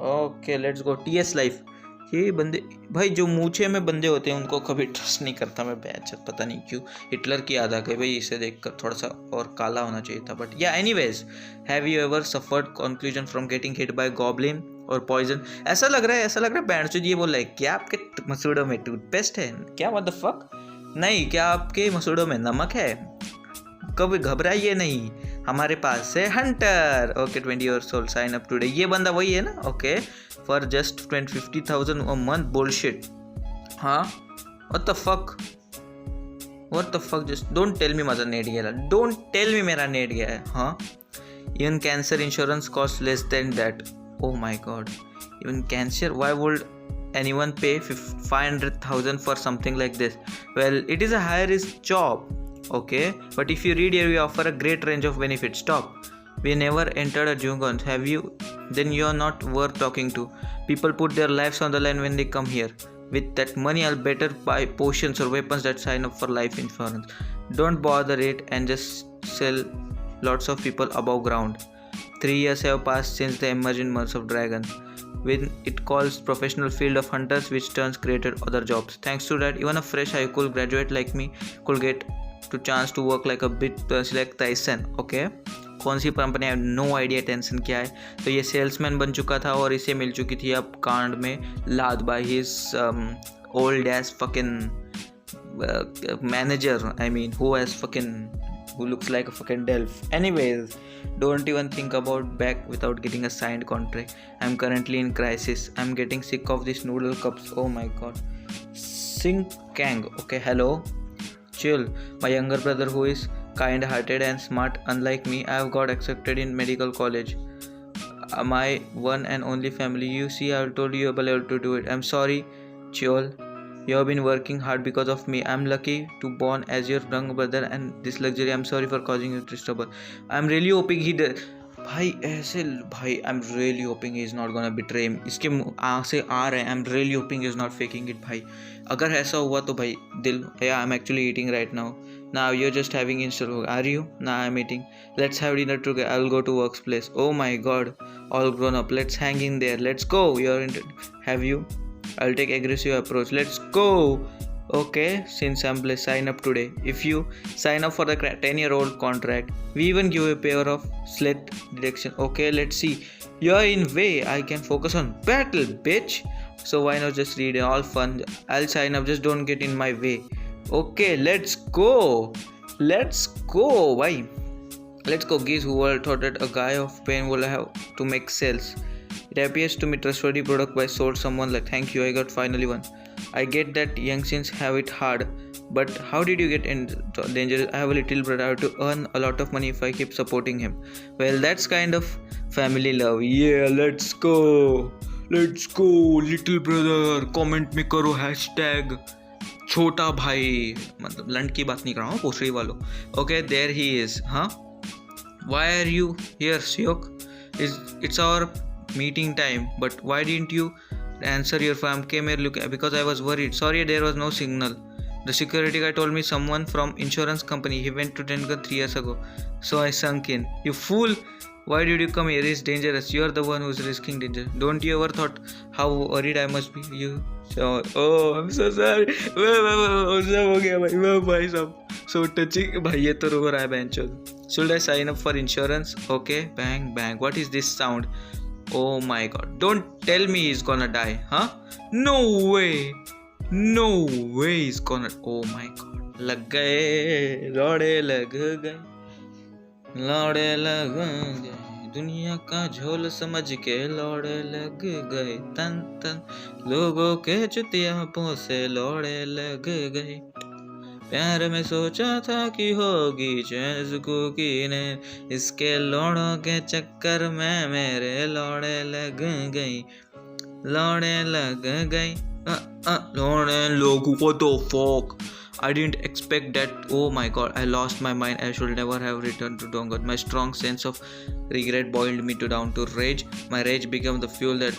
Okay let's go TS life. ये बंदे भाई जो मूछे में बंदे होते हैं उनको कभी ट्रस्ट नहीं करता मैं, बैच पता नहीं क्यों। हिटलर की याद आ गई भाई, इसे देखकर थोड़ा सा और काला होना चाहिए था। बट या anyways, have you ever suffered conclusion from getting hit by goblin और पॉइजन? ऐसा लग रहा है बैंड जो ये बोल रहा है क्या आपके मसूड़ों में टूथपेस्ट है क्या? What the fuck? नहीं, क्या आपके मसूड़ों में नमक है? कभी घबराइए नहीं, हमारे पास है Hunter. Okay 20 years old, sign up today. ये बंदा वही है ना? Okay for just 50,000 a month, bullshit. हाँ what the fuck just don't tell me माझा नेट गेला, डोंट टेल मी मेरा नेट गया है। हाँ even cancer insurance cost less than that. Oh my God, even cancer, why would anyone pay 500,000 for something like this? Well, it is a high risk job, okay, but if you read here we offer a great range of benefits. Stop, we never entered a jungle, have you? Then you are not worth talking to. People put their lives on the line when they come here. With that money I'll better buy potions or weapons that sign up for life insurance. Don't bother it and just sell lots of people above ground. 3 years have passed since the emerging months of dragon, when it calls professional field of hunters, which turns created other jobs. Thanks to that, even a fresh high school graduate like me could get to chance to work like a bit like Tyson. Okay, कौन सी company है? No idea tension क्या है। तो ये salesman बन चुका था और इसे मिल चुकी थी अब कांड में लाद by his old age fucking manager. I mean, who looks like a fucking delf. Anyways, don't even think about back without getting a signed contract. I'm currently in crisis. I'm getting sick of these noodle cups. Oh my god. Sing Kang. Okay, hello. Chill. My younger brother, who is kind-hearted and smart unlike me, I have got accepted in medical college. My one and only family. You see, I told you about able to do it. I'm sorry, Chill. You have been working hard because of me. I'm lucky to born as your younger brother and this luxury. I'm sorry for causing you trouble. I'm really hoping he does. भाई ऐसे भाई I'm really hoping he is not gonna betray him. इसके आँख से आ रहे हैं. I'm really hoping he is not faking it भाई. अगर ऐसा हुआ तो भाई दिल. Yeah, I'm actually eating right now. Now you're just having Instagram. Are you? Nah, I'm eating. Let's have dinner together. I'll go to work's place. Oh my god, all grown up. Let's hang in there. Let's go. You're in. Have you? I'll take aggressive approach. Let's go. Okay, since I'm sign up today. If you sign up for the 10-year-old contract, we even give a pair of sled detection. Okay, let's see. You're in way. I can focus on battle, bitch. So why not just read it? All fun. I'll sign up. Just don't get in my way. Okay, let's go. Let's go. Why? Let's go. Geese who were thought that a guy of pain will have to make sales. It appears to me trustworthy product by sold someone like thank you, I got finally one. I get that young sins have it hard, but how did you get in danger? I have a little brother, I have to earn a lot of money if I keep supporting him. Well, that's kind of family love. Yeah, let's go little brother. Comment में करो hashtag छोटा भाई, मतलब लंड की बात नहीं कर रहा हूँ, पोसड़ी वालों. Okay, there he is. Huh? Why are you here, Syok? It's our meeting time, but why didn't you answer your phone? Came here look because I was worried. Sorry, there was no signal. The security guy told me someone from insurance company. He went to Denver 3 years ago, so I sunk in. You fool! Why did you come here? It's dangerous. You're the one who's risking danger. Don't you ever thought how worried I must be? You. Oh, I'm so sorry. सब हो गया भाई सब. So touching. भाई ये तो रो रहा है बेंचो. Should I sign up for insurance? Okay. Bang bang. What is this sound? Oh my god, don't tell me he's gonna die, huh? No way he's gonna. Oh my god, लग गए लौड़े लग गए दुनिया का झोल समझ के लौड़े लग गए तन तन लोगों के चुतियापों से लौड़े लग गए. प्यार में सोचा था कि होगी चैन सुकून की ने, इसके लौड़ों के चक्कर में मेरे लौड़े लग गई लौड़े लोग. What the fuck? I didn't expect that. Oh my god, I lost my mind. I should never have returned to Dongat. My strong sense of regret boiled me down to rage. My rage became the fuel that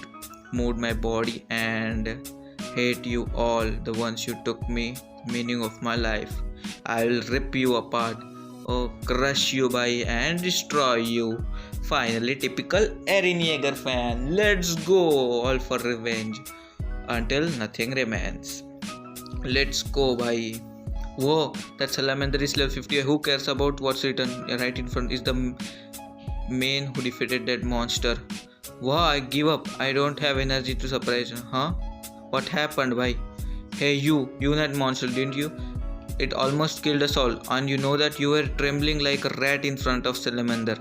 moved my body and hate you all, the ones you took me, meaning of my life. I'll rip you apart, crush you by and destroy you. Finally, typical Eren Yeager fan. Let's go, all for revenge. Until nothing remains. Let's go, bhai. Whoa, that salamander is level 50. Who cares about what's written? Right in front is the man who defeated that monster. Wow, I give up. I don't have energy to surprise you. Huh? What happened, bhai? Hey, you that monster, didn't you? It almost killed us all, and you know that you were trembling like a rat in front of salamander.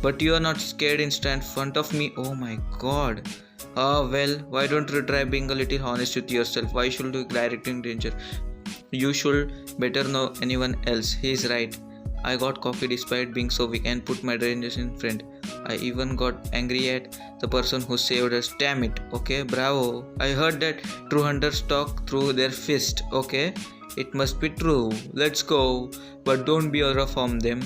But you are not scared in stand front of me. Oh my god. Ah, well, why don't you try being a little honest with yourself? Why should you direct in danger? You should better know anyone else. He's right. I got coffee despite being so weak and put my dangers in front. I even got angry at the person who saved us. Damn it. Okay, bravo. I heard that true hunters talk through their fist. Okay, it must be true. Let's go. But don't be rough on them.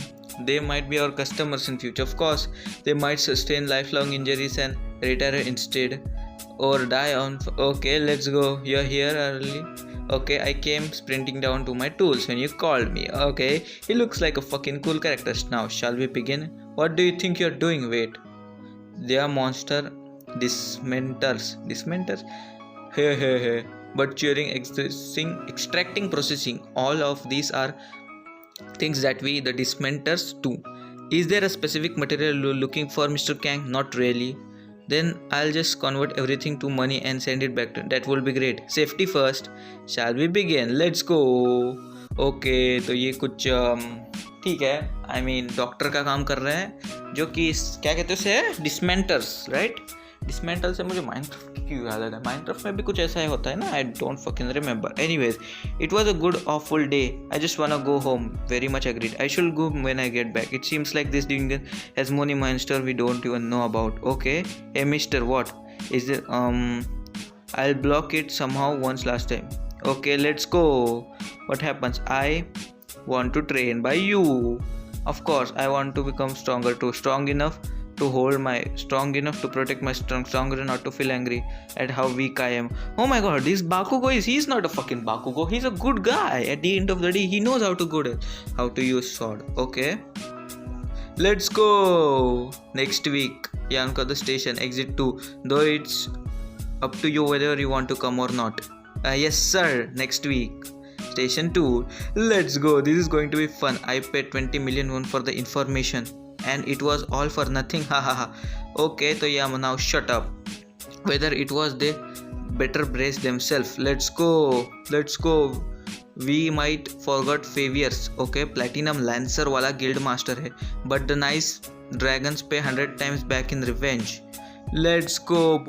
They might be our customers in future. Of course, they might sustain lifelong injuries and retire instead. Or die on. Okay, let's go. You're here early. Okay, I came sprinting down to my tools when you called me. Okay, he looks like a fucking cool character. Now, shall we begin? What do you think you're doing? Wait. They are monster dismenters. Dismenters? Hey. But cheering, extracting, processing. All of these are things that we, the dismenters, do. Is there a specific material you're looking for, Mr. Kang? Not really. Then I'll just convert everything to money and send it back to. That will be great. Safety first. Shall we begin? Let's go. Okay, तो ये कुछ ठीक है. I mean doctor का काम कर रहे हैं जो कि क्या कहते हैं उसे डिसमेंटर्स, राइट? डिसमेंटल से मुझे माइनक्राफ्ट क्यों याद आ रहा है. माइनक्राफ्ट में भी कुछ ऐसा ही होता है ना. I don't fucking remember. Anyways, it was a good awful day. I just wanna go home. Very much agreed. I should go when I get back. It seems like this Dingan has many monsters we don't even know about. Okay. Hey mister, what? Is it I'll block it somehow once last time. Okay, let's go. What happens? I want to train by you. Of course, I want to become stronger too. Strong enough to protect my stronger not to feel angry at how weak I am. Oh my god, this Bakugo he's not a fucking Bakugo. He's a good guy. At the end of the day, he knows how to use sword. Okay, let's go. Next week, Yanka the station exit 2. Though it's up to you whether you want to come or not. Yes sir, next week. Station 2. Let's go. This is going to be fun. I paid 20 million won for the information. And it was all for nothing. Hahaha. Okay, so yeah, now shut up. Whether it was they better brace themselves. Let's go. We might forgot Faviers. Okay, Platinum Lancer wala guild master hai, but the nice dragons pay 100 times back in revenge. Let's go.